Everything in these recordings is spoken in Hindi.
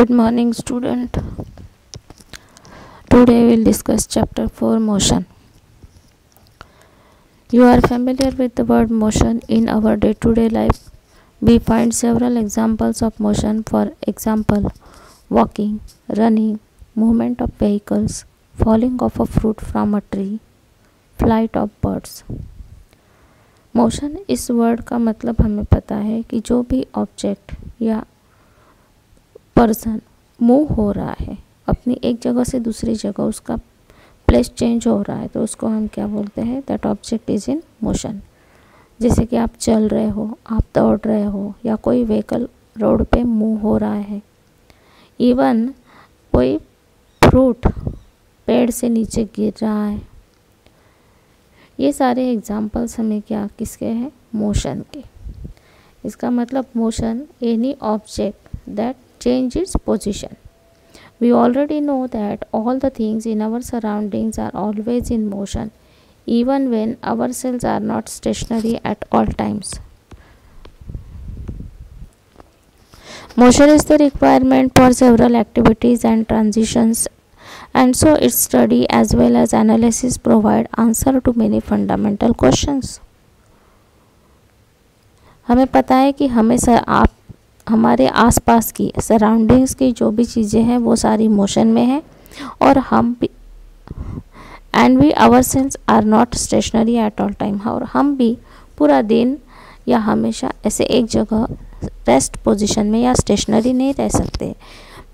Good morning, student. Today we will discuss chapter 4, motion. You are familiar with the word motion in our day-to-day life. We find several examples of motion, for example, walking, running, movement of vehicles, falling of a fruit from a tree, flight of birds. Motion इस वर्ड का मतलब हमें पता है कि जो भी ऑब्जेक्ट या पर्सन मूव हो रहा है अपनी एक जगह से दूसरी जगह, उसका प्लेस चेंज हो रहा है, तो उसको हम क्या बोलते हैं? That object is in motion. जैसे कि आप चल रहे हो, आप दौड़ रहे हो, या कोई व्हीकल रोड पे मूव हो रहा है, इवन कोई फ्रूट पेड़ से नीचे गिर रहा है। ये सारे एग्जाम्पल्स हमें क्या किसके हैं? मोशन के। इसका मतलब motion any object that change its position. We already know that all the things in our surroundings are always in motion, even when ourselves are not stationary at all times. Motion is the requirement for several activities and transitions, and so its study as well as analysis provide answer to many fundamental questions. हमें पता है कि हमारे आसपास की सराउंडिंग्स की जो भी चीज़ें हैं वो सारी मोशन में है, और हम भी and we our cells are not stationary at all time. और हम भी पूरा दिन या हमेशा ऐसे एक जगह रेस्ट पोजीशन में या स्टेशनरी नहीं रह सकते।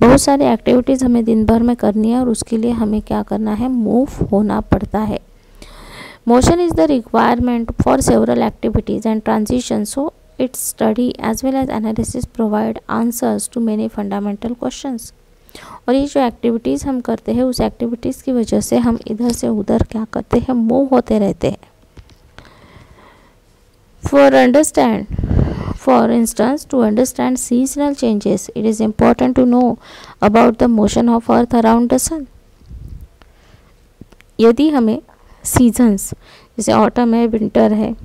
बहुत सारी एक्टिविटीज़ हमें दिन भर में करनी है, और उसके लिए हमें क्या करना है? मूव होना पड़ता है। Motion is the requirement for several activities and transition, so its study as well as analysis provide answers to many fundamental questions. और ये जो एक्टिविटीज़ हम करते हैं, उस एक्टिविटीज़ की वजह से हम इधर से उधर क्या करते हैं? मूव होते रहते हैं। For instance, to understand seasonal changes, it is important to know about the motion of earth around the sun. यदि हमें सीजन्स जैसे ऑटम है, विंटर है,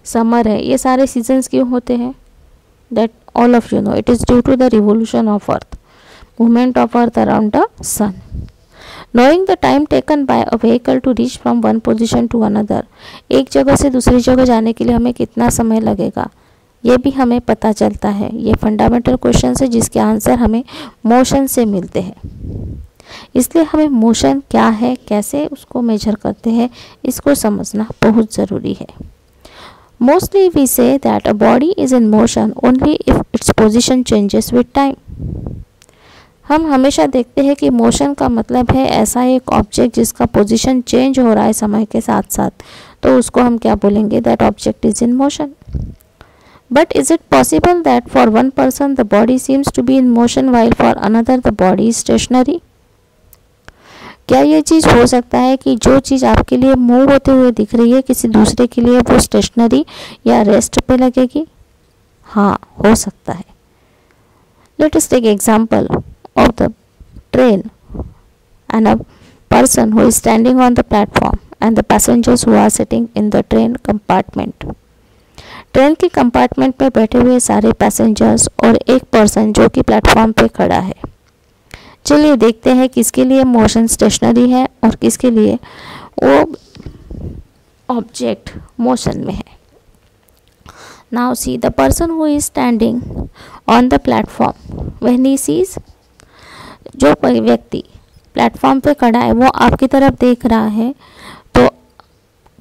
समर है, ये सारे सीजन्स क्यों होते हैं? That all of you know, it is due to the revolution of earth, movement of earth around the sun. Knowing the time taken by a vehicle to reach from one position to another, एक जगह से दूसरी जगह जाने के लिए हमें कितना समय लगेगा, ये भी हमें पता चलता है। ये फंडामेंटल क्वेश्चन है जिसके आंसर हमें मोशन से मिलते हैं। इसलिए हमें मोशन क्या है, कैसे उसको मेजर करते हैं, इसको समझना बहुत ज़रूरी है। Mostly we say that a body is in motion only if its position changes with time. हम हमेशा देखते हैं कि मोशन का मतलब है ऐसा एक ऑब्जेक्ट जिसका पोजीशन चेंज हो रहा है समय के साथ साथ, तो उसको हम क्या बोलेंगे? That object is in motion. But is it possible that for one person the body seems to be in motion while for another the body is stationary? क्या ये चीज़ हो सकता है कि जो चीज़ आपके लिए मूव होते हुए दिख रही है, किसी दूसरे के लिए वो स्टेशनरी या रेस्ट पे लगेगी? हाँ, हो सकता है। Let us take example of the train and a person who is standing on the platform and the passengers who are sitting in the train compartment. Train के कंपार्टमेंट में बैठे हुए सारे पैसेंजर्स और एक पर्सन जो कि प्लेटफॉर्म पे खड़ा है। चलिए देखते हैं किसके लिए मोशन स्टेशनरी है और किसके लिए वो ऑब्जेक्ट मोशन में है। Now see the person who is standing on the platform when he sees, जो व्यक्ति प्लेटफॉर्म पे खड़ा है वो आपकी तरफ देख रहा है, तो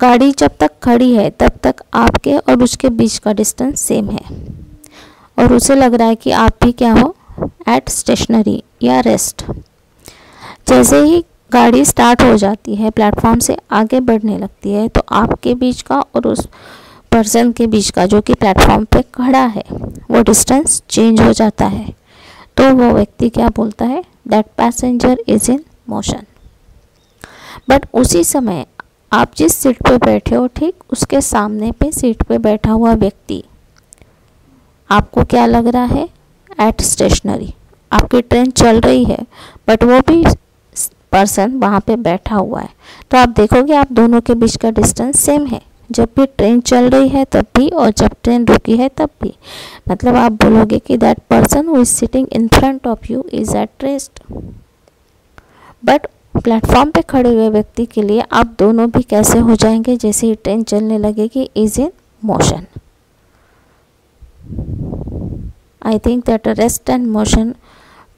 गाड़ी जब तक खड़ी है तब तक आपके और उसके बीच का डिस्टेंस सेम है, और उसे लग रहा है कि आप भी क्या हो? एट स्टेशनरी या रेस्ट। जैसे ही गाड़ी स्टार्ट हो जाती है, प्लेटफॉर्म से आगे बढ़ने लगती है, तो आपके बीच का और उस पर्सन के बीच का जो कि प्लेटफॉर्म पे खड़ा है वो डिस्टेंस चेंज हो जाता है, तो वो व्यक्ति क्या बोलता है? That passenger is in motion. But उसी समय आप जिस सीट पे बैठे हो, ठीक उसके सामने पे सीट पे बैठा हुआ व्यक्ति आपको क्या लग रहा है? Eight stationery. आपकी ट्रेन चल रही है बट वो भी पर्सन वहाँ पे बैठा हुआ है, तो आप देखोगे आप दोनों के बीच का डिस्टेंस सेम है, जब भी ट्रेन चल रही है तब भी और जब ट्रेन रुकी है तब भी। मतलब आप बोलोगे कि that person who is sitting in front of you is at rest. But platform पे खड़े हुए व्यक्ति के लिए आप दोनों भी कैसे हो जाएंगे, जैसे ही ट्रेन चलने लगेगी, is in motion. I think that rest and motion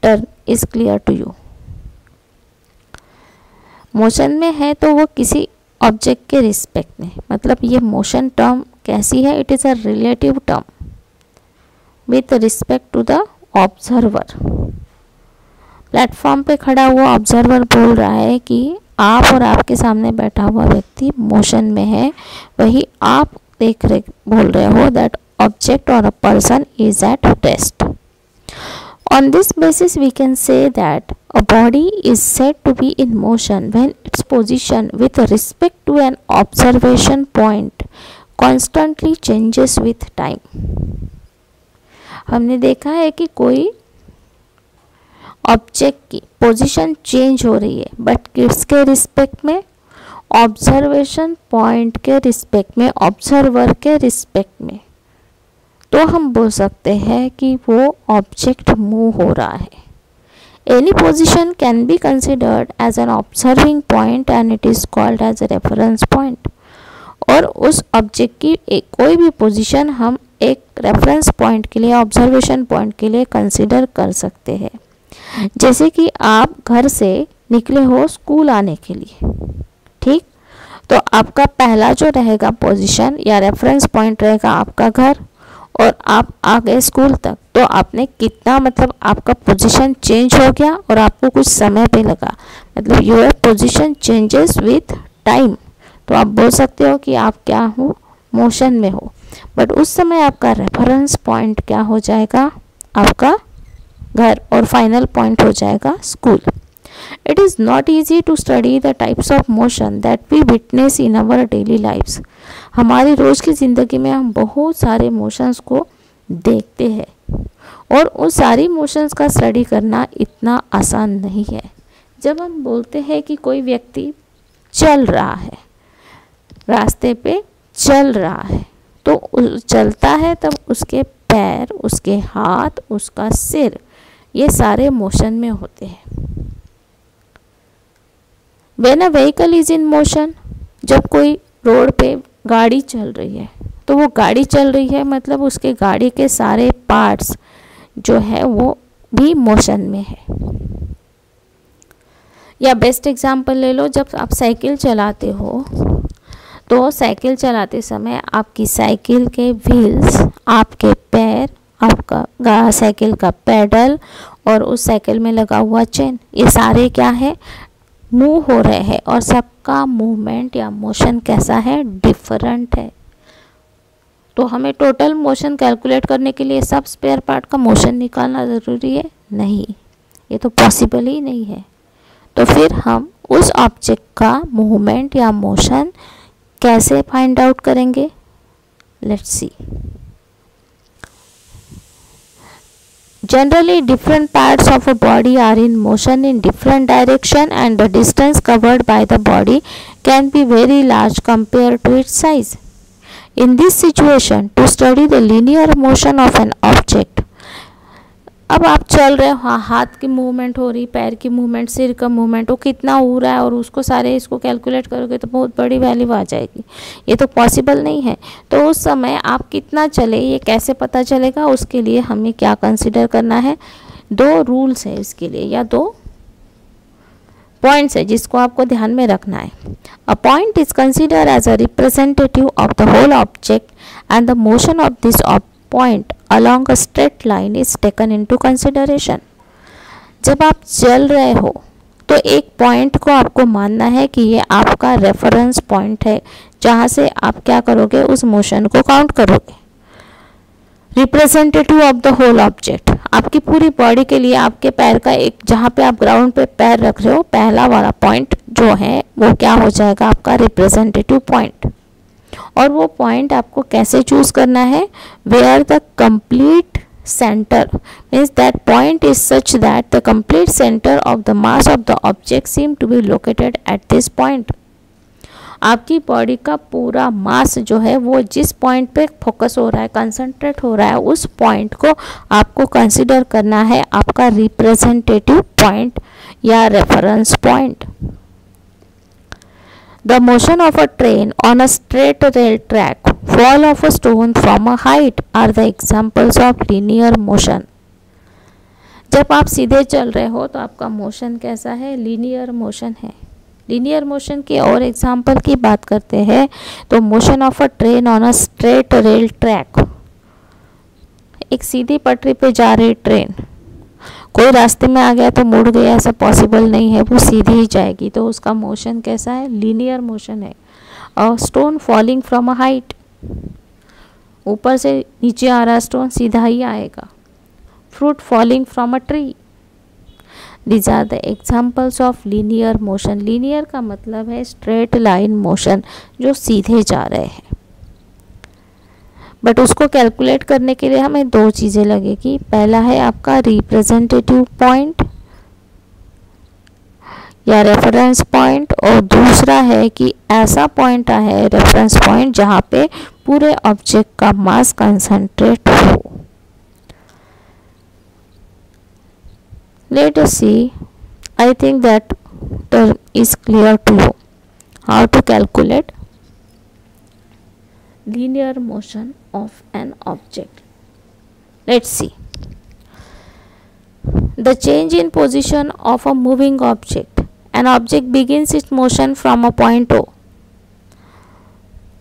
term is clear to you. Motion में है तो वो किसी ऑब्जेक्ट के रिस्पेक्ट में, मतलब ये मोशन टर्म कैसी है, it is a relative term with respect to the observer. Platform पे खड़ा हुआ ऑब्जर्वर बोल रहा है कि आप और आपके सामने बैठा हुआ व्यक्ति मोशन में है, वही आप देख रहे बोल रहे हो दैट ऑब्जेक्ट और a person is at rest. On this basis, we can say that a body is said to be in motion when its position with respect to an observation point constantly changes with time. हमने देखा है कि कोई ऑब्जेक्ट की पोजीशन चेंज हो रही है, बट किसके रिस्पेक्ट में, ऑब्जर्वेशन पॉइंट के रिस्पेक्ट में, ऑब्जर्वर के रिस्पेक्ट में। तो हम बोल सकते हैं कि वो ऑब्जेक्ट मूव हो रहा है। Any position can be considered as an observing point and it is called as a reference point. और उस ऑब्जेक्ट की कोई भी पोजीशन हम एक रेफरेंस पॉइंट के लिए, ऑब्जर्वेशन पॉइंट के लिए कंसिडर कर सकते हैं। जैसे कि आप घर से निकले हो स्कूल आने के लिए, ठीक, तो आपका पहला जो रहेगा पोजीशन या रेफरेंस पॉइंट रहेगा आपका घर, और आप आ गए स्कूल तक, तो आपने कितना, मतलब आपका पोजीशन चेंज हो गया और आपको कुछ समय पे लगा, मतलब your position changes with time. तो आप बोल सकते हो कि आप क्या हो, मोशन में हो, बट उस समय आपका रेफरेंस पॉइंट क्या हो जाएगा, आपका घर, और फाइनल पॉइंट हो जाएगा school. It is not easy to study the types of motion that we witness in our daily lives. हमारी रोज़ की ज़िंदगी में हम बहुत सारे मोशंस को देखते हैं और उन सारी मोशंस का स्टडी करना इतना आसान नहीं है। जब हम बोलते हैं कि कोई व्यक्ति चल रहा है, रास्ते पे चल रहा है, तो चलता है तब उसके पैर, उसके हाथ, उसका सिर, ये सारे मोशन में होते हैं। When a vehicle is in motion, जब कोई रोड पे गाड़ी चल रही है, तो वो गाड़ी चल रही है मतलब उसके गाड़ी के सारे पार्ट्स जो है वो भी मोशन में है। या बेस्ट एग्जांपल ले लो, जब आप साइकिल चलाते हो तो साइकिल चलाते समय आपकी साइकिल के व्हील्स, आपके पैर, आपका साइकिल का पैडल और उस साइकिल में लगा हुआ चेन, ये सारे क्या है, मूव हो रहे हैं, और सबका मूवमेंट या मोशन कैसा है, डिफरेंट है। तो हमें टोटल मोशन कैलकुलेट करने के लिए सब स्पेयर पार्ट का मोशन निकालना ज़रूरी है? नहीं, ये तो पॉसिबल ही नहीं है। तो फिर हम उस ऑब्जेक्ट का मूवमेंट या मोशन कैसे फाइंड आउट करेंगे? Let's see. Generally, different parts of a body are in motion in different direction and the distance covered by the body can be very large compared to its size. In this situation, to study the linear motion of an object, अब आप चल रहे हो, हाँ, हाथ की मूवमेंट हो रही, पैर की मूवमेंट, सिर का मूवमेंट, वो कितना हो रहा है और उसको सारे इसको कैलकुलेट करोगे तो बहुत बड़ी वैल्यू आ जाएगी। ये तो पॉसिबल नहीं है। तो उस समय आप कितना चले ये कैसे पता चलेगा? उसके लिए हमें क्या कंसिडर करना है? दो रूल्स है इसके लिए, या दो पॉइंट्स है जिसको आपको ध्यान में रखना है। A point is consider as a representative of the whole object and the motion of this point along a straight line is taken into consideration. जब आप चल रहे हो तो एक पॉइंट को आपको मानना है कि ये आपका रेफरेंस पॉइंट है, जहाँ से आप क्या करोगे, उस मोशन को काउंट करोगे। Representative of the whole object, आपकी पूरी बॉडी के लिए आपके पैर का एक, जहाँ पे आप ग्राउंड पे पैर रख रहे हो, पहला वाला पॉइंट जो है वो क्या हो जाएगा, आपका रिप्रेजेंटेटिव पॉइंट। और वो पॉइंट आपको कैसे चूज करना है? Where the complete centre means that point is such that the complete centre of the mass of the object seem to be located at this point. आपकी बॉडी का पूरा मास जो है वो जिस पॉइंट पे फोकस हो रहा है, कंसंट्रेट हो रहा है, उस पॉइंट को आपको कंसिडर करना है आपका रिप्रेजेंटेटिव पॉइंट या reference point. The motion of a train on a straight rail track, fall of a stone from a height are the examples of linear motion. जब आप सीधे चल रहे हो तो आपका मोशन कैसा है? लीनियर मोशन है। लीनियर मोशन की और एग्जाम्पल की बात करते हैं तो motion of a train on a straight rail track, एक सीधी पटरी पे जा रही ट्रेन, कोई रास्ते में आ गया तो मुड़ गया, ऐसा पॉसिबल नहीं है, वो सीधी ही जाएगी, तो उसका मोशन कैसा है? लीनियर मोशन है। और stone falling from a height, ऊपर से नीचे आ रहा स्टोन, सीधा ही आएगा। Fruit falling from a tree, these are the examples of linear motion. Linear का मतलब है स्ट्रेट लाइन मोशन, जो सीधे जा रहे हैं। बट उसको कैलकुलेट करने के लिए हमें दो चीज़ें लगेगी। पहला है आपका रिप्रेजेंटेटिव पॉइंट या रेफरेंस पॉइंट, और दूसरा है कि ऐसा पॉइंट है रेफरेंस पॉइंट जहाँ पे पूरे ऑब्जेक्ट का मास कंसंट्रेट हो। Let us see. I think that term is clear to you. How to calculate linear motion of an object. Let's see. The change in position of a moving object. An object begins its motion from a point O.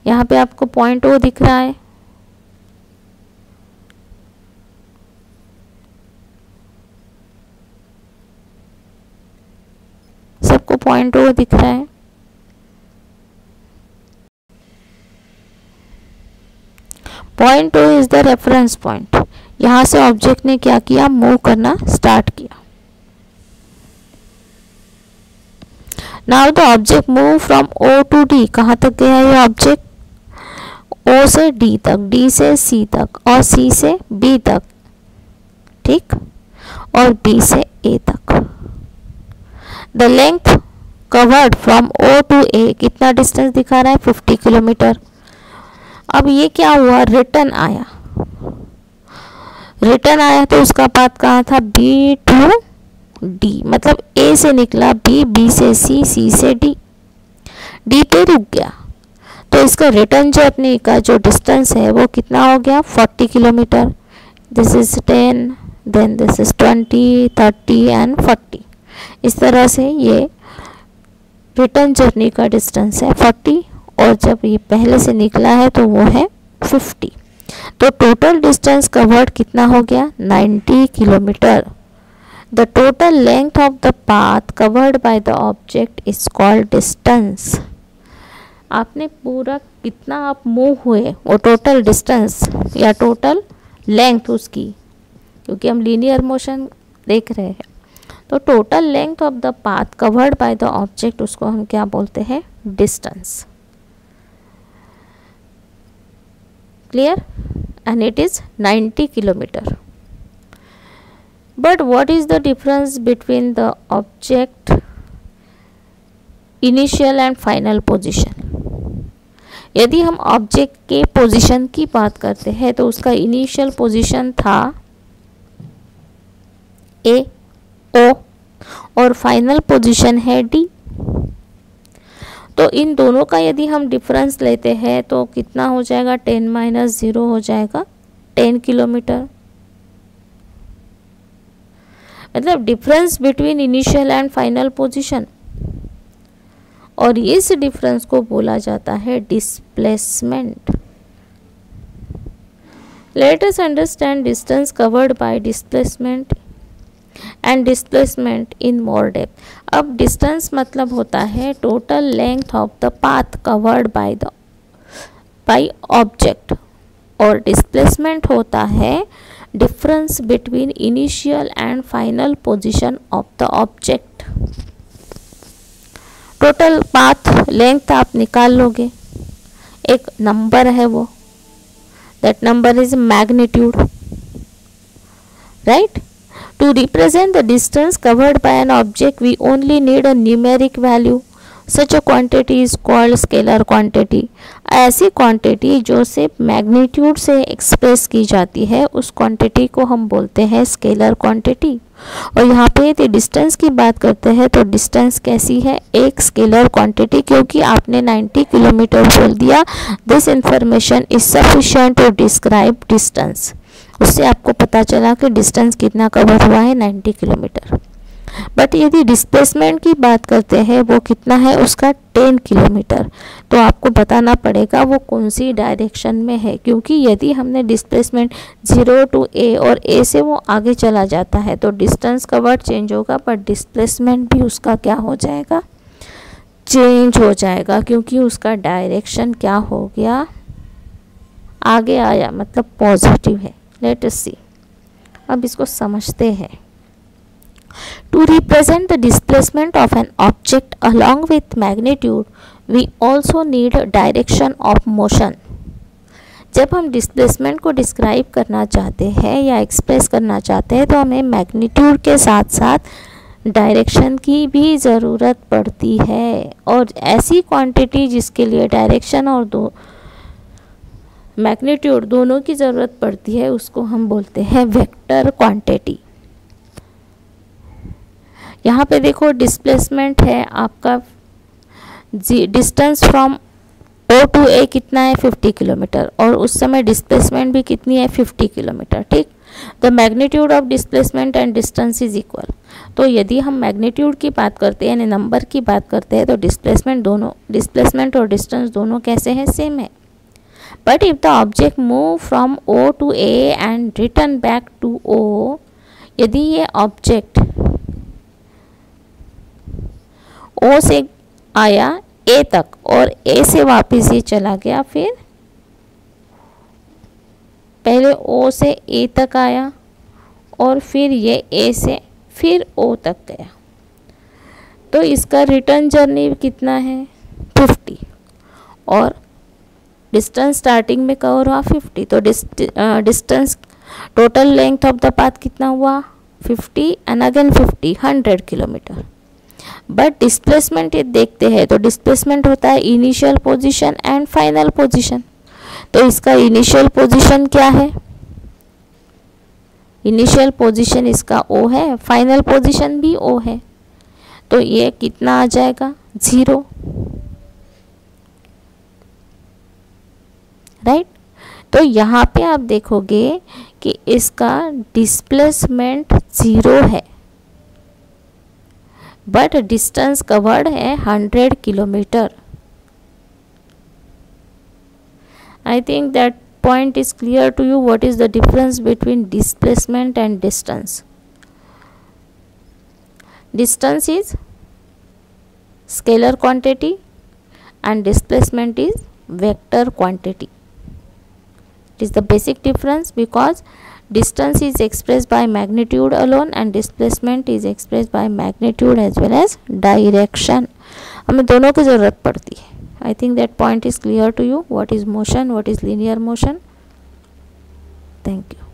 यहाँ पे आपको point O दिख रहा है। सबको पॉइंट ओ दिख रहा है। Point O is the reference point. यहां से ऑब्जेक्ट ने क्या किया? मूव करना स्टार्ट किया। Now the object move from O to D. कहां तक गया ये ऑब्जेक्ट? ओ से डी तक, डी से सी तक, और सी से बी तक, ठीक, और बी से ए तक। The length covered from O to A, कितना डिस्टेंस दिखा रहा है? 50 किलोमीटर। अब ये क्या हुआ? रिटर्न आया। रिटर्न आया तो उसका पाथ कहाँ था? बी टू डी, मतलब ए से निकला बी, बी से सी, सी से डी, डी पे रुक गया। तो इसका रिटर्न जर्नी का जो डिस्टेंस है वो कितना हो गया? 40 kilometre. This is 10, then this is 20, 30 and 40। इस तरह से ये रिटर्न जर्नी का डिस्टेंस है 40, और जब ये पहले से निकला है तो वो है 50। तो टोटल डिस्टेंस कवर्ड कितना हो गया? 90 kilometre. The total length of the path covered by the object is called distance. आपने पूरा कितना आप मूव हुए, वो टोटल डिस्टेंस या टोटल लेंथ उसकी, क्योंकि हम लीनियर मोशन देख रहे हैं, तो total length of the path covered by the object, उसको हम क्या बोलते हैं? Distance. Clear? And it is 90 kilometre. But what is the difference between the object initial and final position? यदि हम ऑब्जेक्ट के पोजीशन की बात करते हैं तो उसका इनिशियल पोजीशन था ए, ओ, और फाइनल पोजीशन है डी। तो इन दोनों का यदि हम डिफरेंस लेते हैं तो कितना हो जाएगा? 10 माइनस 0 हो जाएगा 10 किलोमीटर। मतलब difference between initial and final position, और इस डिफरेंस को बोला जाता है displacement. Let us understand distance covered by displacement and displacement in more depth. अब डिस्टेंस मतलब होता है total length of the path covered by object, और डिस्प्लेसमेंट होता है difference between initial and final position of the object. Total path length आप निकाल लोगे, एक नंबर है वो, that number is magnitude, right? To represent the distance covered by an object, we only need a numeric value. Such a quantity is called scalar quantity. ऐसी क्वांटिटी जो सिर्फ मैग्नीट्यूड से एक्सप्रेस की जाती है उस क्वांटिटी को हम बोलते हैं स्केलर क्वांटिटी। और यहाँ पे यदि डिस्टेंस की बात करते हैं तो डिस्टेंस कैसी है, एक स्केलर क्वांटिटी, क्योंकि आपने 90 किलोमीटर बोल दिया। This information is sufficient to describe distance. उससे आपको पता चला कि डिस्टेंस कितना कवर हुआ है, 90 किलोमीटर। बट यदि डिस्प्लेसमेंट की बात करते हैं वो कितना है, उसका 10 किलोमीटर। तो आपको बताना पड़ेगा वो कौन सी डायरेक्शन में है, क्योंकि यदि हमने डिस्प्लेसमेंट 0 टू ए और ए से वो आगे चला जाता है तो डिस्टेंस कवर्ड चेंज होगा, पर डिस्प्लेसमेंट भी उसका क्या हो जाएगा, चेंज हो जाएगा, क्योंकि उसका डायरेक्शन क्या हो गया, आगे आया, मतलब पॉजिटिव है। लेट अस सी, अब इसको समझते हैं। To represent the displacement of an object along with magnitude, we also need direction of motion. जब हम डिस्प्लेसमेंट को डिस्क्राइब करना चाहते हैं या एक्सप्रेस करना चाहते हैं तो हमें मैग्नीट्यूड के साथ साथ डायरेक्शन की भी ज़रूरत पड़ती है। और ऐसी क्वांटिटी जिसके लिए डायरेक्शन और दो मैग्नीट्यूड दोनों की ज़रूरत पड़ती है उसको हम बोलते हैं वेक्टर क्वांटिटी। यहाँ पे देखो डिस्प्लेसमेंट है आपका, distance from O to A कितना है, 50 किलोमीटर, और उस समय डिस्प्लेसमेंट भी कितनी है, 50 किलोमीटर। ठीक, the magnitude of displacement and distance is equal. तो यदि हम मैग्नीट्यूड की बात करते हैं यानी नंबर की बात करते हैं तो डिस्प्लेसमेंट और डिस्टेंस दोनों कैसे हैं, सेम है। But if the object move from O to A and return back to O, यदि ये ऑब्जेक्ट ओ से आया ए तक और ए से वापस ये चला गया, फिर पहले ओ से ए तक आया और फिर ये ए से फिर ओ तक गया, तो इसका रिटर्न जर्नी कितना है, 50, और डिस्टेंस स्टार्टिंग में कवर हुआ 50, तो distance total length of the path कितना हुआ, 50 and again 50, 100 kilometre. But displacement ये देखते हैं तो डिस्प्लेसमेंट होता है initial position and final position. तो इसका इनिशियल पोजीशन क्या है, इनिशियल पोजीशन इसका ओ है, फाइनल पोजीशन भी ओ है, तो ये कितना आ जाएगा, 0, राइट। तो यहाँ पे आप देखोगे कि इसका डिस्प्लेसमेंट 0 है बट डिस्टेंस कवर्ड है 100 kilometre. I think that point is clear to you. What is the difference between displacement and distance? Distance is scalar quantity and displacement is vector quantity. It is the basic difference because distance is expressed by magnitude alone and displacement is expressed by magnitude as well as direction. हमें दोनों की ज़रूरत पड़ती है. I think that point is clear to you. What is motion? What is linear motion? Thank you.